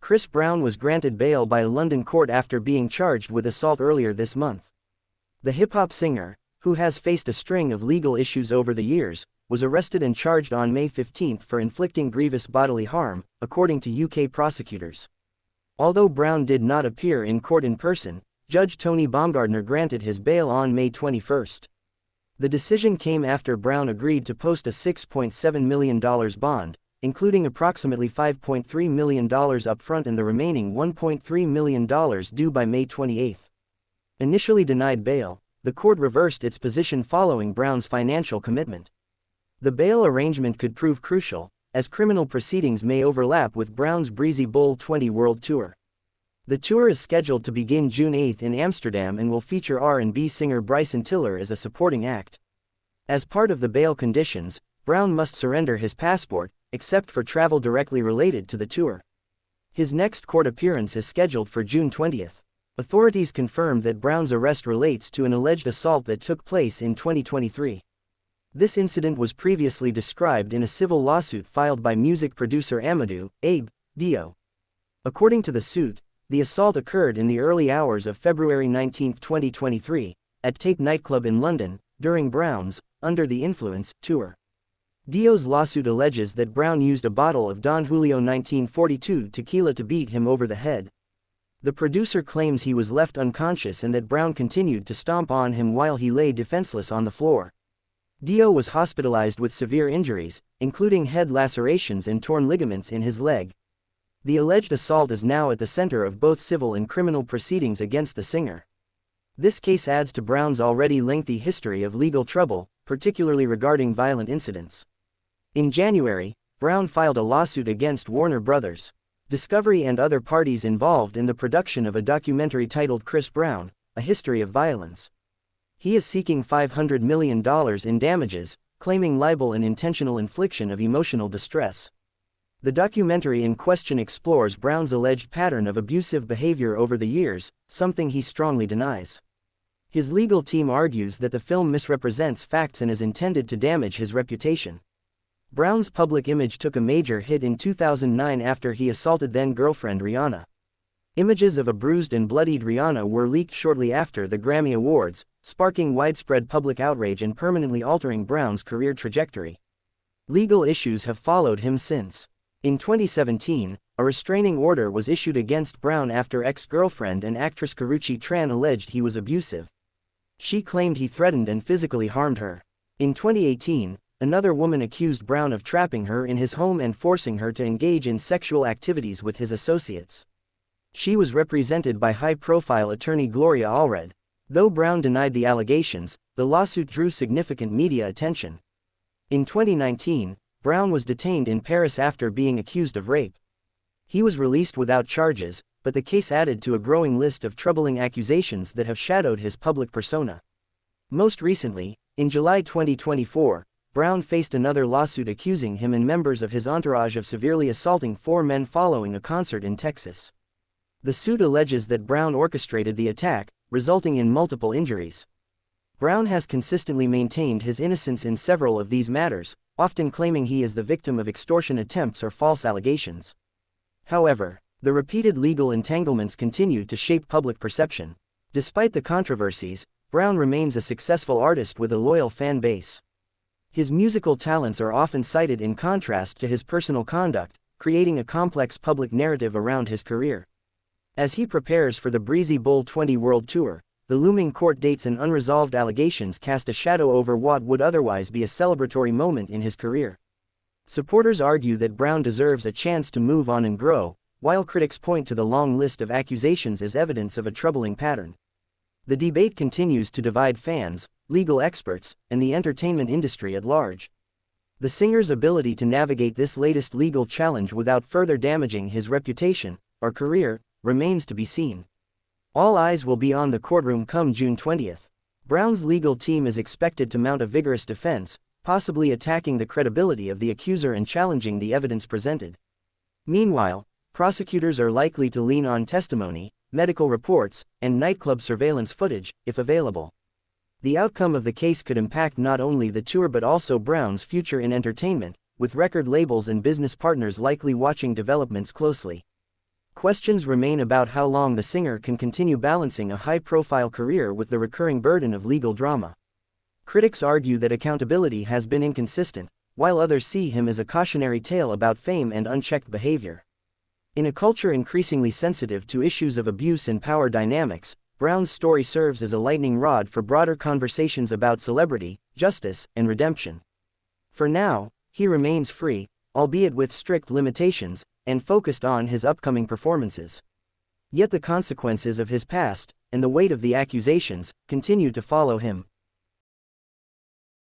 Chris Brown was granted bail by a London court after being charged with assault earlier this month. The hip-hop singer, who has faced a string of legal issues over the years, was arrested and charged on May 15 for inflicting grievous bodily harm, according to UK prosecutors. Although Brown did not appear in court in person, Judge Tony Baumgardner granted his bail on May 21. The decision came after Brown agreed to post a $6.7 million bond, including approximately $5.3 million upfront and the remaining $1.3 million due by May 28. Initially denied bail, the court reversed its position following Brown's financial commitment. The bail arrangement could prove crucial, as criminal proceedings may overlap with Brown's Breezy Bowl XX World Tour. The tour is scheduled to begin June 8 in Amsterdam and will feature R&B singer Bryson Tiller as a supporting act. As part of the bail conditions, Brown must surrender his passport, except for travel directly related to the tour. His next court appearance is scheduled for June 20. Authorities confirmed that Brown's arrest relates to an alleged assault that took place in 2023. This incident was previously described in a civil lawsuit filed by music producer Amadou Diaw. According to the suit, the assault occurred in the early hours of February 19, 2023, at Tape nightclub in London, during Brown's Under the Influence tour. Diaw's lawsuit alleges that Brown used a bottle of Don Julio 1942 tequila to beat him over the head. The producer claims he was left unconscious and that Brown continued to stomp on him while he lay defenseless on the floor. Diaw was hospitalized with severe injuries, including head lacerations and torn ligaments in his leg. The alleged assault is now at the center of both civil and criminal proceedings against the singer. This case adds to Brown's already lengthy history of legal trouble, particularly regarding violent incidents. In January, Brown filed a lawsuit against Warner Bros. Discovery and other parties involved in the production of a documentary titled Chris Brown, A History of Violence. He is seeking $500 million in damages, claiming libel and intentional infliction of emotional distress. The documentary in question explores Brown's alleged pattern of abusive behavior over the years, something he strongly denies. His legal team argues that the film misrepresents facts and is intended to damage his reputation. Brown's public image took a major hit in 2009 after he assaulted then-girlfriend Rihanna. Images of a bruised and bloodied Rihanna were leaked shortly after the Grammy Awards, sparking widespread public outrage and permanently altering Brown's career trajectory. Legal issues have followed him since. In 2017, a restraining order was issued against Brown after ex-girlfriend and actress Karrueche Tran alleged he was abusive. She claimed he threatened and physically harmed her. In 2018, another woman accused Brown of trapping her in his home and forcing her to engage in sexual activities with his associates. She was represented by high-profile attorney Gloria Allred. Though Brown denied the allegations, the lawsuit drew significant media attention. In 2019, Brown was detained in Paris after being accused of rape. He was released without charges, but the case added to a growing list of troubling accusations that have shadowed his public persona. Most recently, in July 2024, Brown faced another lawsuit accusing him and members of his entourage of severely assaulting 4 men following a concert in Texas. The suit alleges that Brown orchestrated the attack, resulting in multiple injuries. Brown has consistently maintained his innocence in several of these matters, often claiming he is the victim of extortion attempts or false allegations. However, the repeated legal entanglements continue to shape public perception. Despite the controversies, Brown remains a successful artist with a loyal fan base. His musical talents are often cited in contrast to his personal conduct, creating a complex public narrative around his career. As he prepares for the Breezy Bowl XX World Tour, the looming court dates and unresolved allegations cast a shadow over what would otherwise be a celebratory moment in his career. Supporters argue that Brown deserves a chance to move on and grow, while critics point to the long list of accusations as evidence of a troubling pattern. The debate continues to divide fans, legal experts, and the entertainment industry at large. The singer's ability to navigate this latest legal challenge without further damaging his reputation or career remains to be seen. All eyes will be on the courtroom come June 20. Brown's legal team is expected to mount a vigorous defense, possibly attacking the credibility of the accuser and challenging the evidence presented. Meanwhile, prosecutors are likely to lean on testimony, medical reports, and nightclub surveillance footage, if available. The outcome of the case could impact not only the tour but also Brown's future in entertainment, with record labels and business partners likely watching developments closely. Questions remain about how long the singer can continue balancing a high-profile career with the recurring burden of legal drama. Critics argue that accountability has been inconsistent, while others see him as a cautionary tale about fame and unchecked behavior. In a culture increasingly sensitive to issues of abuse and power dynamics, Brown's story serves as a lightning rod for broader conversations about celebrity, justice, and redemption. For now, he remains free, albeit with strict limitations, and focused on his upcoming performances. Yet the consequences of his past, and the weight of the accusations, continue to follow him.